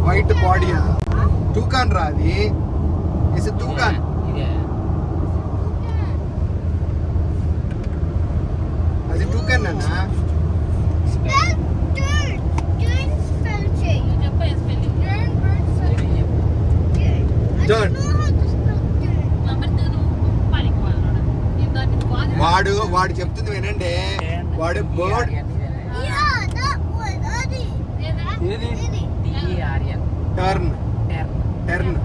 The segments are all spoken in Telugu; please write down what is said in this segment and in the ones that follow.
వైట్ బాడీ టూకాన్ రా అది ఇస్ టూకాన్ అది టూకాన్ అన్నా వాడు చెప్తుంది వినండి వాడు బర్డ్ టర్న్ టర్న్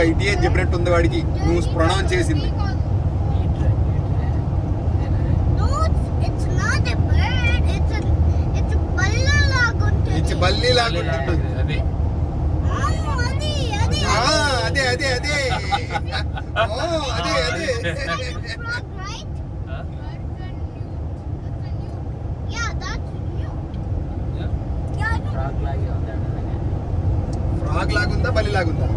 ఐటీ అని చెప్పినట్టుంది వాడికి నువ్వు ప్రొనౌన్స్ చేసింది బల్లి లాగుంటుంది అదే అదే అదే అదే అదే ఫ్రాగ్ లాగుందా బల్లి లాగుందా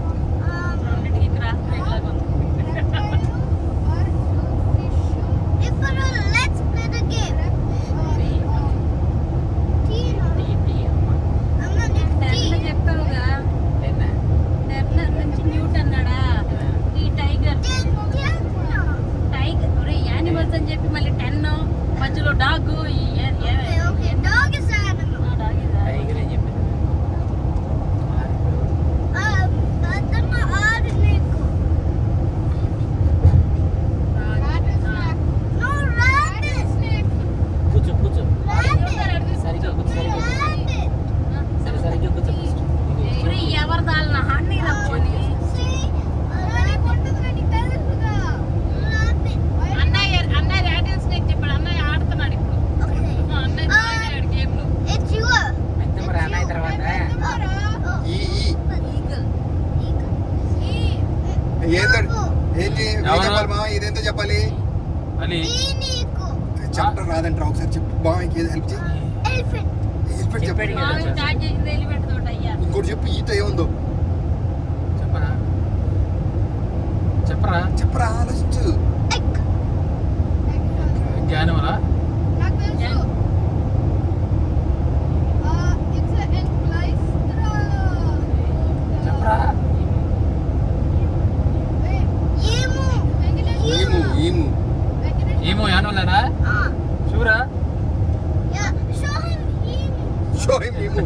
ఇదేంతో చెప్పాలి చెప్పడం రాదంటారా ఒకసారి చెప్పు బాగా హెల్ప్ చేయి ఇంకోటి చెప్పు ఈత ఏముందో చెప్పరా ఆలోచించు జ్ఞానమలా ఏమో యానోలేనా షూరా show him emu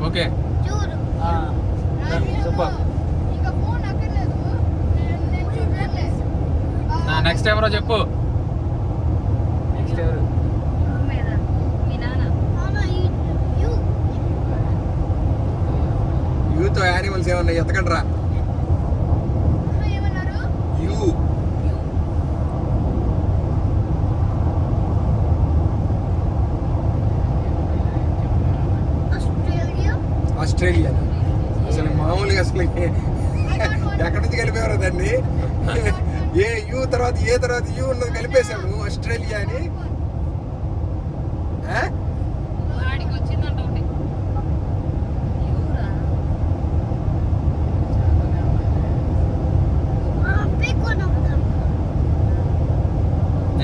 okay super next ఎవరో చెప్పు నెక్స్ట్ ఎవరు యూతో యానిమల్స్ ఏమన్నా ఎత్తకండి రా యూ ఆస్ట్రేలియా అసలు మామూలుగా అసలు ఎక్కడి నుంచి కలిపేవారు దాన్ని యూ తర్వాత యూ ఉన్నది కలిపేశాము ఆస్ట్రేలియా అని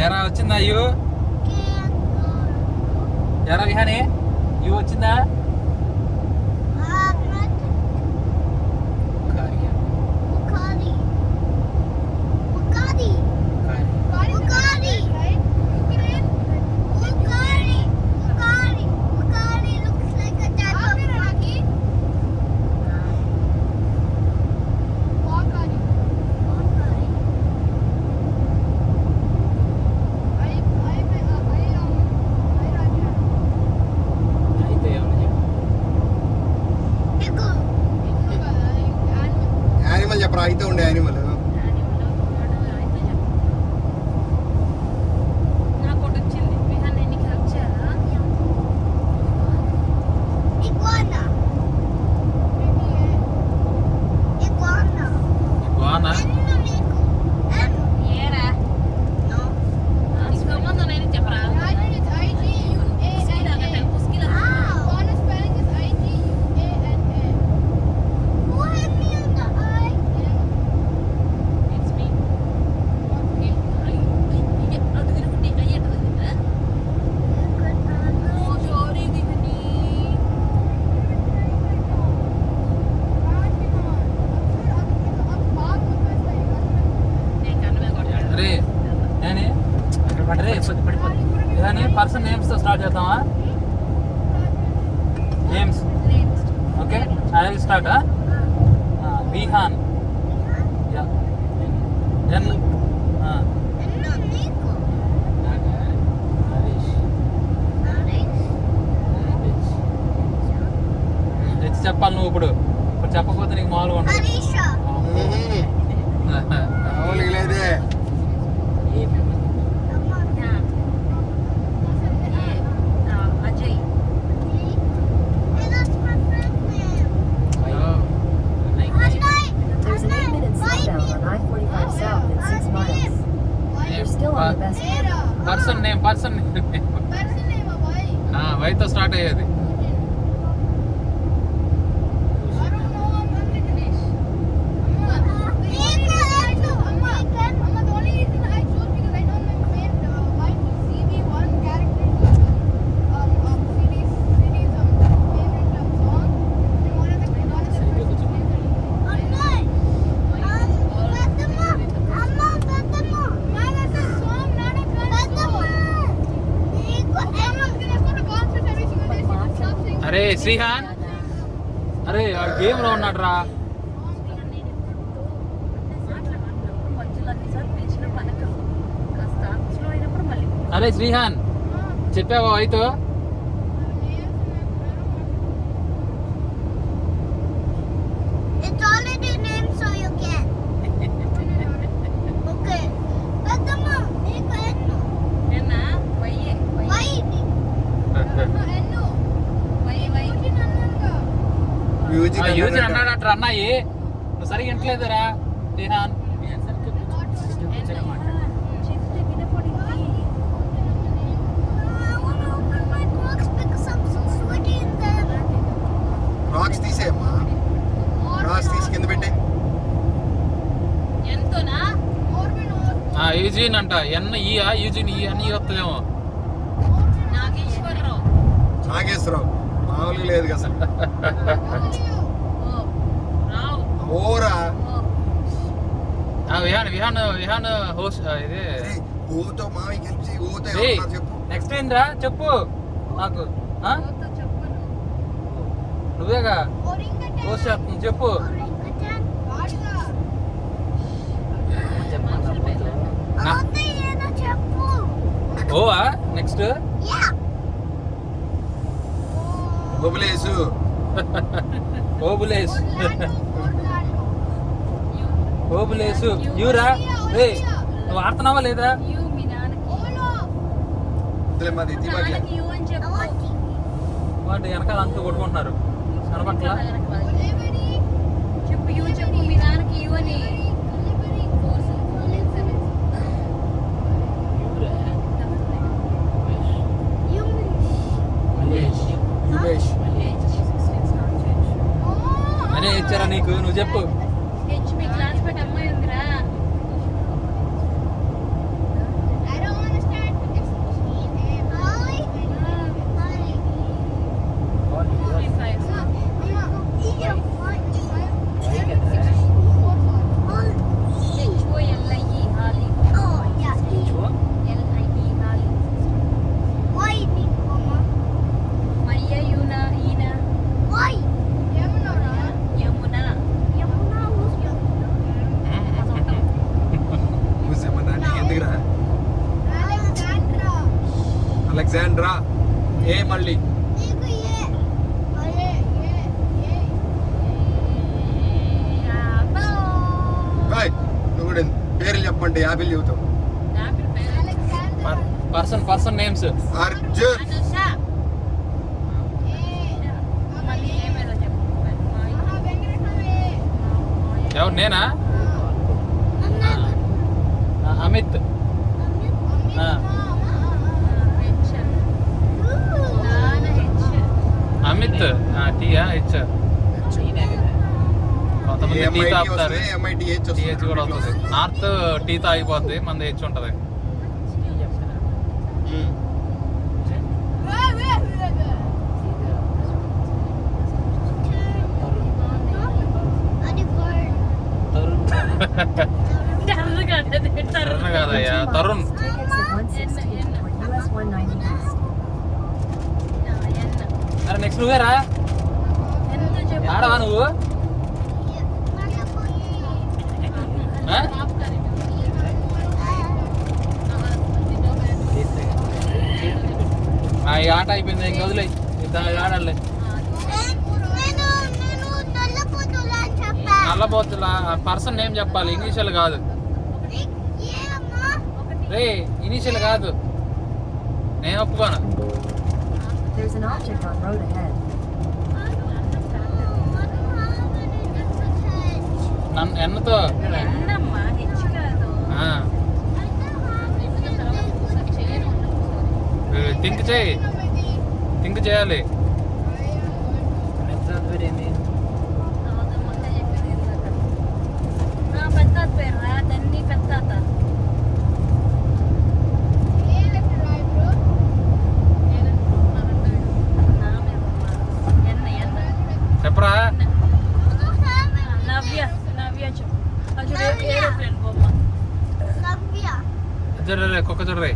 ఎరా వచ్చిందా యూ ఎరా విహాని యూ వచ్చిందా అయితే ఉండే యానిమల్ నాకు ఒకటి వచ్చింది విహాన్, నేను నీకు హెల్ప్ చేయాలా? బాగున్నా ఏరా సంబంధం నేను చెప్పరా? అరే నేనే అరే ఇదాని పర్సన్ నేమ్స్ తో స్టార్ట్ చేద్దామా? Names okay, I will start. Vihan, N, H చెప్పాలి నువ్వు ఇప్పుడు చెప్పకపోతే నీకు మామూలుగా ఉండదు. మామూలుగా లేదే. Ajay, There's an 8-minute slowdown on I-45 South in 6 miles. You're still on the best route. Person name వైతో స్టార్ట్ అయ్యేది. అరే శ్రీహాన్, అరే గేమ్ లో ఉన్నాడు రా. అరే శ్రీహాన్ చెప్పావా వైతో? It's already named, so you can. Okay. Peddamma, నీకు ఎన్ను? వై ఇది. ఎన్ను? యూజి నన్నుగా. యూజ్ అన్నాడట అన్నాయి, నువ్వు సరిగా ఇంట్లేదురా Shrihan. I want to open my box because I'm so sweaty in there. రాక్స్ తీసేయమ్మా. రాక్స్ తీసి కింద పెట్టే. ఎంతోనా? యూజిన్ అంట, ఎన్ ఈయా యూజిన్ ఈ అని వస్తుందేమో. నాగేశ్వరరావు. నాగేశ్వరరావు మామూలుగా లేదు కదా అసలు. ఓ, రావు. ఓరా విహాన్ హోస్ట్ ఇది. ఓతో మామయ్యకి హెల్ప్ చేయి. ఓతో ఏయ్, ఎవరన్నా చెప్పు. నెక్స్ట్ ఏంట్రా చెప్పు నాకు. ఆ? ఓతో చెప్పను. నువ్వేగా హోస్ట్ చేస్తుంది, చెప్పు. నా- ఓతే ఏదో చెప్పు. ఓవా నెక్స్ట్ Yeah. బొబులేసు. ఓబులేస్. ఓబులేసు యూరా. రే నువ్వు ఆడుతున్నావా లేదా? యు మీ నాన్నకి. వద్దులే మాది దీపావళి. నాన్నకి యు అని చెప్పు. వాటి వెనకాల అంతా కొట్టుకుంటున్నారు కనపట్ల. చెప్పు యు చెప్పు, మీ నాన్నకి యు అని. యుమేష్. అనే ఇచ్చారా నీకు? నువ్వు చెప్పు. హెచ్పి క్లాస్ పెట్టి అమ్మాయి ఉందిరా. I don't want to start with this. Hi. HOLIE హాలి. Oh, yeah. LIE హాలి. Why, Nikoma? Maria యూనా ఈన Why? Yamuna. Yamuna was Yamuna. చూసేమన్నా నీకు ఎందుకురా? Alexandra. అలెగ్జాండ్రా. ఏ మళ్ళీ నీకు ఏ. ఏ. యాబో. చెప్పంటే యాపిల్ చెబుతాం. యాపిల్ పేరు పర్సన్ నేమ్స్. అర్జున్. అనుష. మళ్ళీ ఏమేదో చెప్పు. ఎవరు నేనా? అమిత్. హెచ్. నాన్న హెచ్. అమిత్ టీయా హెచ్. కొంతమంది టీ తాగుతారు, టీహెచ్ కూడా వస్తుంది. నార్త్ టీ తాగిపోద్ది, మన హెచ్ ఉంటుంది. తరుణ్ కాదయ్యా, Tarun. Tickets at 116 or US 190 East. అరే నెక్స్ట్ నువ్వేరా? ఆడవా నువ్వు? ఆ? ఈ ఆట అయిపోయింది, ఇంక వదిలే ఆడాలి. నల్లబోతుల పర్సన్ నేమ్ చెప్పాలి, ఇనీషియల్ కాదు రే, ఇనీషియల్ కాదు. నేను ఒప్పుకోను. There's an object on road ahead. నన్ను ఎన్నతో ఎన్నమ్మా హెచ్ కాదు. థింక్ చేయి, థింక్ చేయాలి. పెద్ద పేరు రా, దాన్ని పెద్ద చెప్పరా? నవ్య. నవ్య చెప్పు. అది ఏరోప్లేన్ బొమ్మ. చూడరే, కుక్క చూడరే.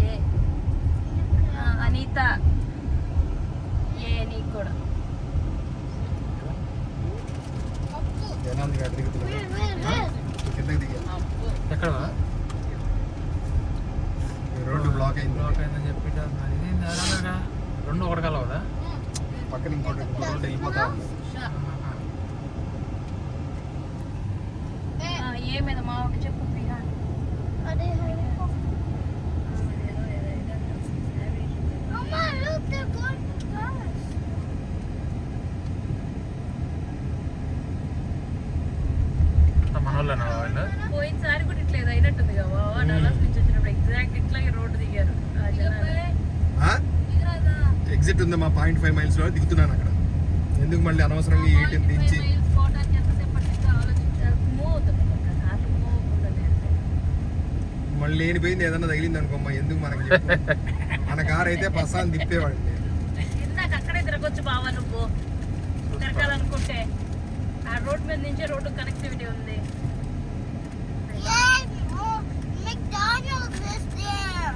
ఏ. అనిత. ఏ నీకు కూడా. ఎక్కడ రోడ్డు బ్లాక్ అయింది. బ్లాక్ అయిందని చెప్పి రెండు ఒకటి కలవదా? పక్కన ఇంకోటి రోడ్డు వెళ్ళిపోతా ఉంది. ఏమైనా మా ఒకటి చెప్పు ప్రియా. మనోళ్ళేనా వాళ్ళు? పోయినసారి కూడా ఇట్లేదు అయినట్టుంది కదా, డల్లాస్ నుంచి వచ్చినప్పుడు ఎగ్జాక్ట్ ఇట్లాగే రోడ్డు దిగారు ఆ జనాలు. ఎగ్జిట్ ఉంది మా 0.5 మైల్స్ లో దిగుతున్నాను అక్కడ. ఎందుకు మళ్ళీ అనవసరంగా 18 దించి పోవడానికి ఎంతసేపు పట్టిందో ఆలోచించారు. మూవ్ అవుతుంది కదా, కార్లు మూవ్ అవుతుందని అంటే. మళ్ళీ లేనిపోయింది ఏదన్నా తగిలింది అనుకోమ్మా, ఎందుకు మనకి చెప్పు. మన కారు అయితే పసాన్ని తిప్పేవాడిని. ఇందాక అక్కడే తిరగొచ్చు బావా నువ్వు తిరగాలనుకుంటే. ఆ రోడ్ మీద నుంచే రోడ్డు కనెక్టివిటీ ఉంది.